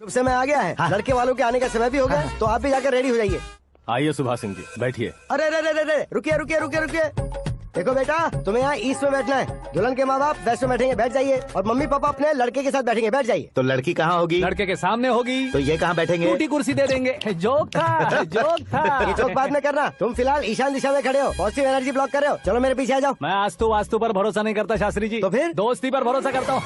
समय आ गया है। हाँ। लड़के वालों के आने का समय भी हो गया। तो आप भी जाकर रेडी हो जाइए। आइए सुभाष सिंह जी, बैठिए। अरे अरे अरे अरे रुकिए रुकिए रुकिए रुकिए। देखो बेटा, तुम्हें यहाँ ईस्ट में बैठना है। दुल्हन के माँ बाप वेस्ट में बैठेंगे, बैठ जाइए। और मम्मी पापा अपने लड़के के साथ बैठेंगे, बैठ जाइए। तो लड़की कहाँ होगी? लड़के के सामने होगी। तो ये कहाँ बैठेंगे? टूटी कुर्सी दे देंगे। जोक था, जोक था। ये जोक बाद में करना। तुम फिलहाल ईशान दिशा में खड़े हो, पॉजिटिव एनर्जी ब्लॉक कर रहे हो। चलो मेरे पीछे आ जाओ। मैं वास्तु पर भरोसा नहीं करता शास्त्री जी। तो फिर? दोस्ती पर भरोसा करता हूँ।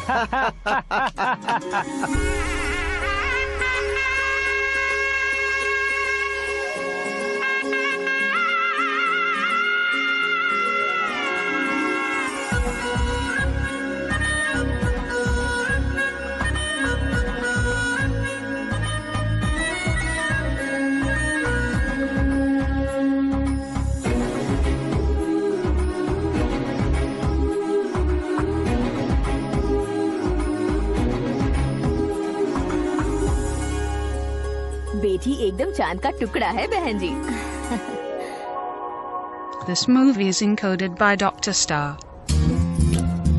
बेटी एकदम चांद का टुकड़ा है बहन जी। This movie is encoded by Dr. Star.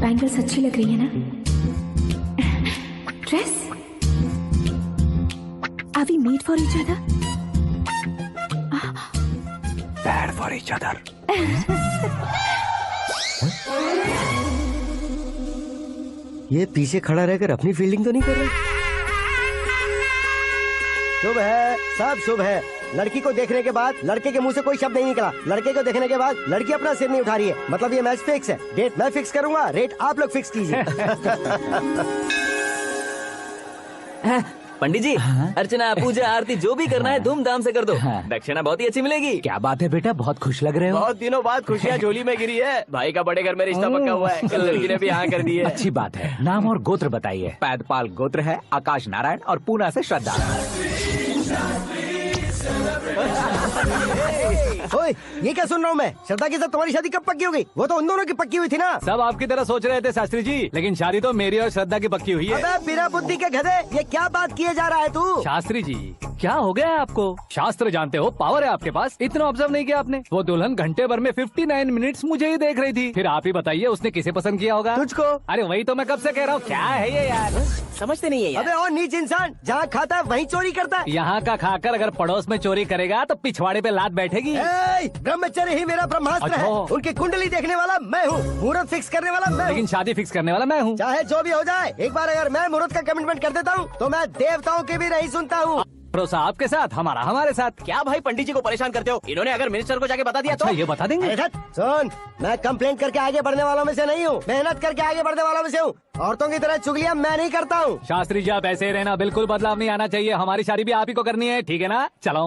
Bangles अच्छी लग रही है ना? Dress? Are we made for each other? Bad for each other. ये पीछे खड़ा रहकर अपनी फील्डिंग तो नहीं कर रहा? शुभ है, सब शुभ है। लड़की को देखने के बाद लड़के के मुंह से कोई शब्द नहीं निकला। लड़के को देखने के बाद लड़की अपना सिर नहीं उठा रही है। मतलब ये मैच फिक्स है। डेट मैं फिक्स करूंगा, रेट आप लोग फिक्स कीजिए। पंडित जी, अर्चना, पूजा, आरती जो भी करना है धूमधाम से कर दो। दक्षिणा बहुत ही अच्छी मिलेगी। क्या बात है बेटा, बहुत खुश लग रहे हो। बहुत दिनों बाद खुशियाँ झोली में गिरी है। भाई का बड़े घर में रिश्ता पक्का हुआ है। कल लड़की ने भी हाँ कर दी है। अच्छी बात है। नाम और गोत्र बताइए। पैदपाल गोत्र है, आकाश नारायण और पूना से श्रद्धा। ओए, ये क्या सुन रहा हूँ मैं? श्रद्धा के साथ तुम्हारी शादी कब पक्की हो गई? वो तो उन दोनों की पक्की हुई थी ना। सब आपकी तरह सोच रहे थे शास्त्री जी, लेकिन शादी तो मेरी और श्रद्धा की पक्की हुई है। अबे बिना बुद्धि के गधे, ये क्या बात किए जा रहा है तू? शास्त्री जी, क्या हो गया है आपको? शास्त्र जानते हो, पावर है आपके पास। इतना ऑब्जर्व नहीं किया आपने? वो दुल्हन घंटे भर में 59 मिनट्स मुझे ही देख रही थी। फिर आप ही बताइए उसने किसे पसंद किया होगा? तुझको। अरे वही तो मैं कब से कह रहा हूँ, क्या है ये यार? समझते नहीं है यार। अबे और नीच इंसान, जहाँ खाता है वहीं चोरी करता है। यहाँ का खाकर अगर पड़ोस में चोरी करेगा तो पिछवाड़े पे लात बैठेगी। ब्रह्मचर्य ही मेरा ब्रह्मास्त्र है। उनकी कुंडली देखने वाला मैं हूँ, मुहूर्त फिक्स करने वाला मैं हूँ। लेकिन शादी फिक्स करने वाला मैं हूँ। चाहे जो भी हो जाए, एक बार अगर मैं मुहूर्त का कमिटमेंट कर देता हूँ तो मैं देवताओं की भी नहीं सुनता हूँ। भरोसा आपके साथ, हमारा हमारे साथ। क्या भाई पंडित जी को परेशान करते हो? इन्होंने अगर मिनिस्टर को जाके बता दिया तो? ये बता देंगे। सुन, मैं कंप्लेंट करके आगे बढ़ने वालों में से नहीं हूँ, मेहनत करके आगे बढ़ने वालों में से हूँ। औरतों की तरह चुगलियाँ मैं नहीं करता हूँ। शास्त्री जी आप ऐसे ही रहना, बिल्कुल बदलाव नहीं आना चाहिए। हमारी शादी भी आप ही को करनी है, ठीक है ना? चलो।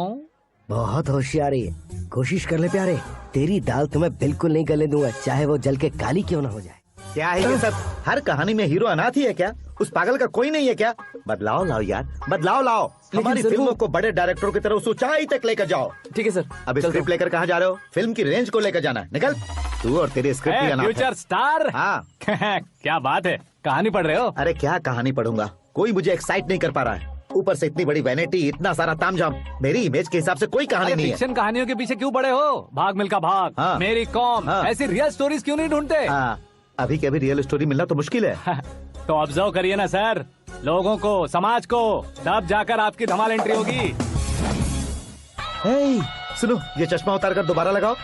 बहुत होशियारी है, कोशिश कर ले प्यारे। तेरी दाल तुम्हें बिल्कुल नहीं गलने दूंगा, चाहे वो जल के काली क्यों ना हो जाए। क्या है ये सब? हर कहानी में हीरो अनाथ ही है क्या? उस पागल का कोई नहीं है क्या? बदलाव लाओ यार, बदलाव लाओ। हमारी फिल्मों को बड़े डायरेक्टरों की तरह उस ऊंचाई तक लेकर जाओ। ठीक है सर। अब स्क्रिप्ट लेकर कहाँ जा रहे हो? फिल्म की रेंज को लेकर जाना है। निकल तू और तेरे स्क्रिप्ट की अनाथ है। Future star. हाँ। क्या बात है, कहानी पढ़ रहे हो? अरे क्या कहानी पढ़ूंगा, कोई मुझे एक्साइट नहीं कर पा रहा है। ऊपर से इतनी बड़ी वैनिटी, इतना सारा तामझाम। मेरी इमेज के हिसाब से कोई कहानी नहीं है। फिक्शन कहानियों के पीछे क्यों पड़े हो? भाग मिल्खा भाग, हाँ। मेरी कॉम, हाँ। ऐसी रियल स्टोरीज क्यों नहीं ढूंढते? हाँ, अभी के अभी रियल स्टोरी मिलना तो मुश्किल है। तो ऑब्जर्व करिए ना सर, लोगों को, समाज को, तब जाकर आपकी धमाल एंट्री होगी। सुनो, ये चश्मा उतार कर दोबारा लगाओ।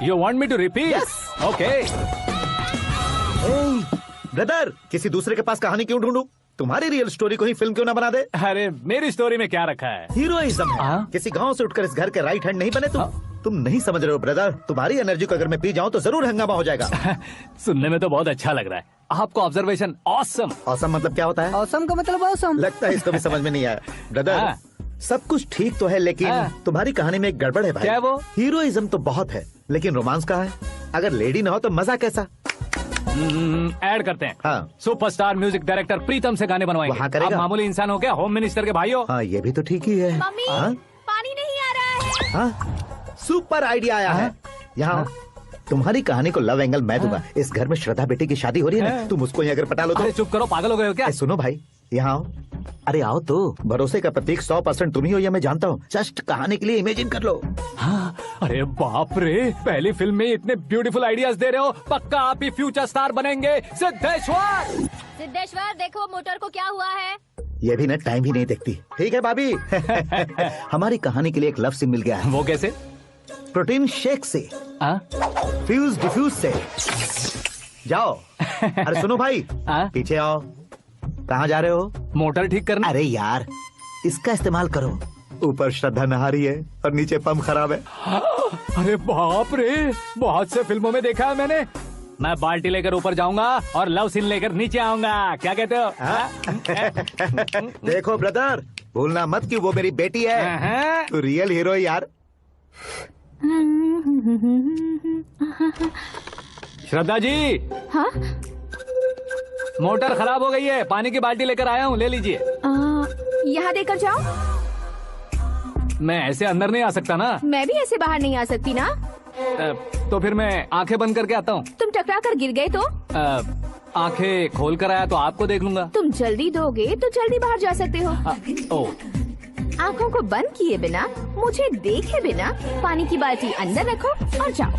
You want me to repeat? Okay. Brother, किसी दूसरे के पास कहानी क्यों ढूंढूं? तुम्हारी रियल स्टोरी को ही फिल्म क्यों ना बना दे? अरे मेरी स्टोरी में क्या रखा है? हीरोइज्म है। किसी गांव से उठकर इस घर के राइट हैंड नहीं बने तुम नहीं समझ रहे हो ब्रदर। तुम्हारी एनर्जी को अगर मैं पी जाऊं तो जरूर हंगामा हो जाएगा। सुनने में तो बहुत अच्छा लग रहा है आपको। Observation awesome. ऑसम मतलब क्या होता है? ऑसम का मतलब ऑसम। लगता है इसको भी समझ में नहीं आया। ब्रदर, सब कुछ ठीक तो है लेकिन तुम्हारी कहानी में एक गड़बड़ है भाई। क्या है वो? हीरोइज्म तो बहुत है लेकिन रोमांस कहाँ है? अगर लेडी ना हो तो मजा कैसा? ऐड करते हैं। हाँ। सुपरस्टार म्यूजिक डायरेक्टर प्रीतम से गाने बनवाएंगे। वहाँ करेगा? आप मामूली इंसान हो क्या? होम मिनिस्टर के भाई हो। हाँ, ये भी तो ठीक ही है। मम्मी, हाँ? पानी नहीं आ रहा है। हाँ? सुपर आइडिया आया है। यहाँ तुम्हारी कहानी को लव एंगल मैं दूंगा। इस घर में श्रद्धा बेटी की शादी हो रही है ना, तुम उसको ही अगर पटा लो तो। अरे चुप करो, पागल हो गए हो क्या? सुनो भाई, यहाँ आओ। अरे आओ तो। भरोसे का प्रतीक 100% तुम ही हो, यह मैं जानता हूँ। जस्ट कहानी के लिए इमेजिन कर लो। हाँ, अरे बाप रे, पहली फिल्म में इतने ब्यूटीफुल आइडियाज दे रहे हो। पक्का आप ही फ्यूचर स्टार बनेंगे। सिद्धेश्वर, सिद्धेश्वर देखो मोटर को क्या हुआ है। ये भी ना टाइम ही नहीं देखती। ठीक है भाभी। हमारी कहानी के लिए एक लव सीन मिल गया है। वो कैसे? प्रोटीन शेक से, फ्यूज डिफ्यूज से। जाओ। अरे सुनो भाई, पीछे आओ। कहाँ जा रहे हो? मोटर ठीक करना। अरे यार, इसका इस्तेमाल करो। ऊपर श्रद्धा नहा रही है और नीचे पंप खराब है। अरे बाप रे, बहुत से फिल्मों में देखा है मैंने। मैं बाल्टी लेकर ऊपर जाऊंगा और लव सीन लेकर नीचे आऊंगा। क्या कहते हो? देखो ब्रदर, भूलना मत कि वो मेरी बेटी है। तू रियल हीरो है यार। श्रद्धा जी। हाँ? मोटर खराब हो गई है, पानी की बाल्टी लेकर आया हूँ, ले लीजिए। यहाँ देकर जाओ। मैं ऐसे अंदर नहीं आ सकता ना। मैं भी ऐसे बाहर नहीं आ सकती ना। तो फिर मैं आंखें बंद करके आता हूँ। तुम टकरा कर गिर गए तो? आंखें खोल कर आया तो आपको देख लूंगा। तुम जल्दी दोगे तो जल्दी बाहर जा सकते हो। ओ, आँखों को बंद किए बिना, मुझे देखे बिना पानी की बाल्टी अंदर रखो और जाओ।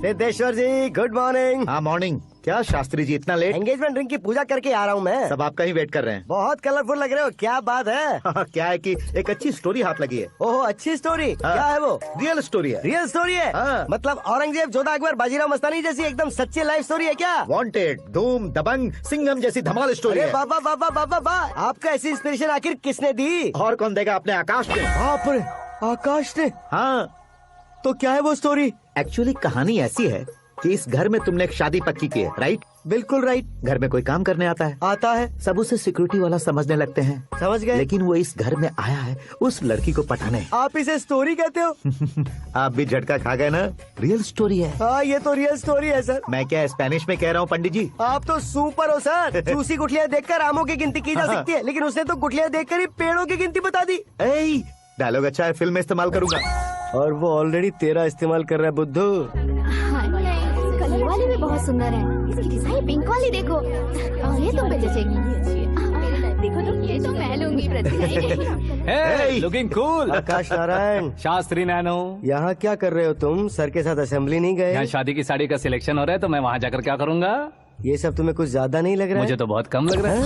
सिद्धेश्वर जी, गुड मॉर्निंग। हाँ मॉर्निंग। क्या शास्त्री जी इतना लेट? एंगेजमेंट रिंग की पूजा करके आ रहा हूँ मैं। सब आपका ही वेट कर रहे हैं। बहुत कलरफुल लग रहे हो, क्या बात है? क्या है कि एक अच्छी स्टोरी हाथ लगी है। ओहो, अच्छी स्टोरी। क्या है वो? रियल स्टोरी है। रियल स्टोरी है? हाँ। मतलब औरंगजेब, जोधा अकबर, बाजीराव मस्तानी जैसी एकदम सच्ची लाइफ स्टोरी है क्या? वांटेड, धूम, दबंग, सिंघम जैसी धमाल स्टोरी अरे है। बाबा बाबा बाबा बा, आपका ऐसी इंस्पिरेशन आखिर किसने दी? और कौन देगा? अपने आकाश ने। बाप रे, आकाश ने? हाँ, तो क्या है वो स्टोरी? एक्चुअली कहानी ऐसी है कि इस घर में तुमने एक शादी पक्की की है, राइट? बिल्कुल राइट। घर में कोई काम करने आता है, आता है, सब उसे सिक्योरिटी वाला समझने लगते हैं। समझ गए। लेकिन वो इस घर में आया है उस लड़की को पटाने। आप इसे स्टोरी कहते हो? आप भी झटका खा गए ना। रियल स्टोरी है। हाँ, ये तो रियल स्टोरी है सर। मैं क्या स्पेनिश में कह रहा हूँ पंडित जी? आप तो सुपर हो सर। चूसी गुठलियाँ देखकर आमों की गिनती की जा सकती है, लेकिन उसने तो गुठलियाँ देखकर ही पेड़ों की गिनती बता दी। डायलॉग अच्छा है, फिल्म में इस्तेमाल करूंगा। और वो ऑलरेडी तेरा इस्तेमाल कर रहा है बुद्धू। कलर वाली भी बहुत सुंदर है। इसकी डिजाइन पिंक वाली देखो, ये तुम पे जचेगी। देखो तो ये तो मैं लूंगी hey, लुकिंग कूल। आकाश नारायण, शास्त्री नैनो। यहाँ क्या कर रहे हो तुम? सर के साथ असेंबली नहीं यहाँ गए? शादी की साड़ी का सिलेक्शन हो रहा है तो मैं वहाँ जाकर क्या करूँगा? ये सब तुम्हें कुछ ज्यादा नहीं लग रहा है? मुझे तो बहुत कम लग रहा है।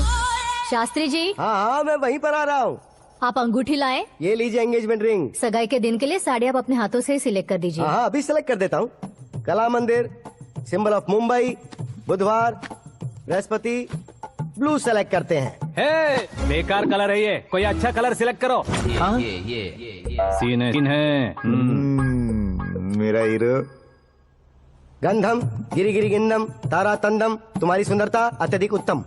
शास्त्री जी, हाँ हाँ, मैं वहीं पर आ रहा हूँ। आप अंगूठी लाएं। ये लीजिए एंगेजमेंट रिंग। सगाई के दिन के लिए साड़ी आप अपने हाथों से ही सिलेक्ट कर दीजिए। हाँ, अभी सेलेक्ट कर देता हूँ। कला मंदिर, सिंबल ऑफ मुंबई, बुधवार, बृहस्पति, ब्लू सेलेक्ट करते हैं। हे, बेकार कलर है ये, कोई अच्छा कलर सिलेक्ट करो। सीन है। मेरा हीरो। गंधम, गिरी गिरी गिंदम, तारा तंदम, तुम्हारी सुंदरता अत्यधिक उत्तम।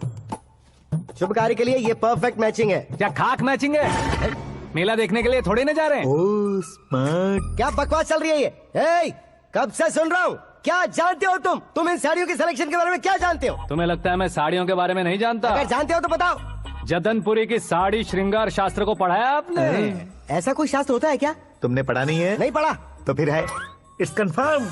शुभ कार्य के लिए ये परफेक्ट मैचिंग है। क्या खाक मैचिंग है? मेला देखने के लिए थोड़ी ना जा रहे हैं। Oh smart. क्या बकवास चल रही है ये? ए, कब से सुन रहा हूँ। क्या जानते हो तुम? तुम इन साड़ियों के सिलेक्शन के बारे में क्या जानते हो? तुम्हें लगता है मैं साड़ियों के बारे में नहीं जानता? अगर जानते हो तो बताओ। जदनपुरी की साड़ी श्रृंगार शास्त्र को पढ़ाया आपने? ऐसा कोई शास्त्र होता है क्या? तुमने पढ़ा नहीं है? नहीं पढ़ा। तो फिर है, इट्स कंफर्म।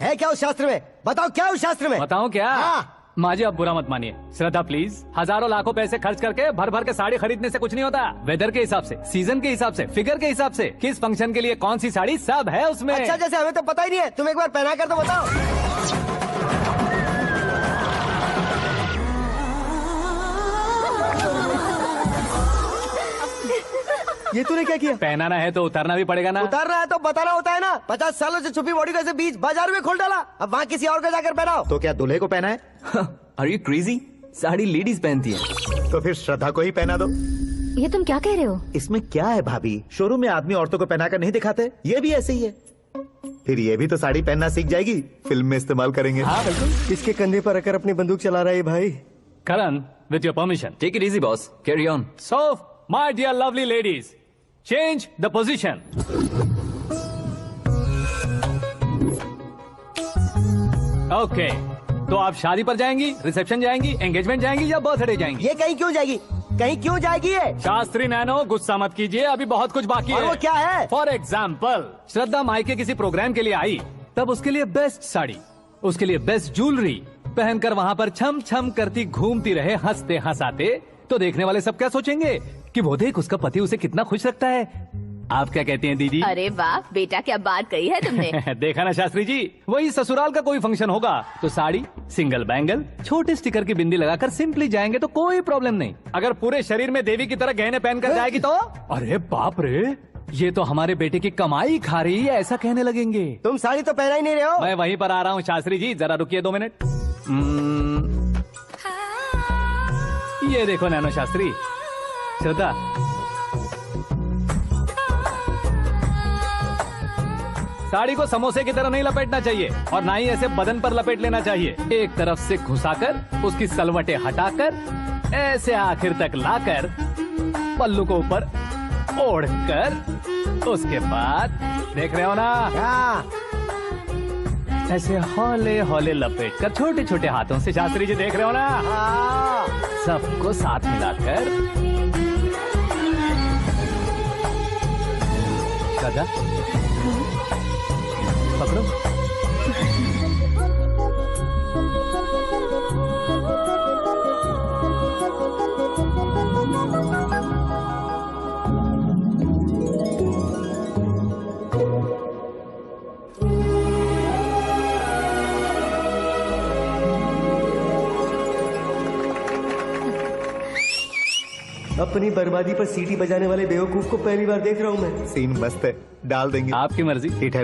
है क्या उस शास्त्र में? बताओ क्या उस शास्त्र में? बताऊं क्या? हाँ। माँ जी, आप बुरा मत मानिए। श्रद्धा प्लीज, हजारों लाखों पैसे खर्च करके भर भर के साड़ी खरीदने से कुछ नहीं होता। वेदर के हिसाब से, सीजन के हिसाब से, फिगर के हिसाब से, किस फंक्शन के लिए कौन सी साड़ी, सब है उसमें। अच्छा, जैसे हमें तो पता ही नहीं है, तुम एक बार पहना कर तो बताओ। ये तूने क्या किया? पहनाना है तो उतारना भी पड़ेगा ना। उतारना है तो बताना होता है ना। 50 सालों से छुपी बॉडी को ऐसे बीच बाजार में खोल डाला, अब वहाँ किसी और को जाकर पहनाओ। तो क्या दूल्हे को पहना है? Are you crazy? Sari ladies पहनती है। तो फिर श्रद्धा को ही पहना दो। ये तुम क्या कह रहे हो? इसमें क्या है भाभी? शोरूम में आदमी औरतों को पहनाकर नहीं दिखाते? ये भी ऐसे ही है। फिर ये भी तो साड़ी पहनना सीख जाएगी, फिल्म में इस्तेमाल करेंगे। हाँ बिल्कुल। इसके कंधे पर रखकर अपनी बंदूक चला रहा है भाई। Karan, with your permission. Take it easy boss, carry on. So my dear lovely ladies, change the position. Okay, तो आप शादी पर जाएंगी, रिसेप्शन जाएंगी, एंगेजमेंट जाएंगी या बर्थडे जाएंगी? ये कहीं क्यों जाएगी? कहीं क्यों जाएगी ये? शास्त्री नैनो गुस्सा मत कीजिए, अभी बहुत कुछ बाकी और है। वो क्या है? फॉर एग्जाम्पल, श्रद्धा मायके किसी प्रोग्राम के लिए आई, तब उसके लिए बेस्ट साड़ी, उसके लिए बेस्ट ज्वेलरी पहनकर वहाँ पर छम छम करती घूमती रहे हंसते हंसाते, तो देखने वाले सब क्या सोचेंगे कि वो देख उसका पति उसे कितना खुश रखता है। आप क्या कहती हैं दीदी? अरे वाह बेटा, क्या बात कही है तुमने। देखा ना शास्त्री जी, वही ससुराल का कोई फंक्शन होगा तो साड़ी, सिंगल बैंगल, छोटे स्टिकर की बिंदी लगाकर सिंपली जाएंगे तो कोई प्रॉब्लम नहीं। अगर पूरे शरीर में देवी की तरह गहने पहनकर जाएगी तो अरे बाप रे, ये तो हमारे बेटे की कमाई खा रही है, ऐसा कहने लगेंगे। तुम साड़ी तो पहना ही नहीं रहे हो। मैं वहीं पर आ रहा हूँ शास्त्री जी, जरा रुकिए 2 मिनट। ये देखो नैनो शास्त्री, श्रद्धा साड़ी को समोसे की तरह नहीं लपेटना चाहिए और ना ही ऐसे बदन पर लपेट लेना चाहिए। एक तरफ से घुसाकर उसकी सलवटें हटाकर ऐसे आखिर तक लाकर पल्लू को ऊपर ओढ़कर, उसके बाद देख रहे हो ना, ऐसे हौले हौले लपेट कर छोटे छोटे हाथों से, शास्त्री जी देख रहे हो ना, सबको साथ मिलाकर राजा पकड़ो। अपनी बर्बादी पर सीटी बजाने वाले बेवकूफ को पहली बार देख रहा हूँ मैं। सीन मस्त है, डाल देंगे। आपकी मर्जी। हिट है ना?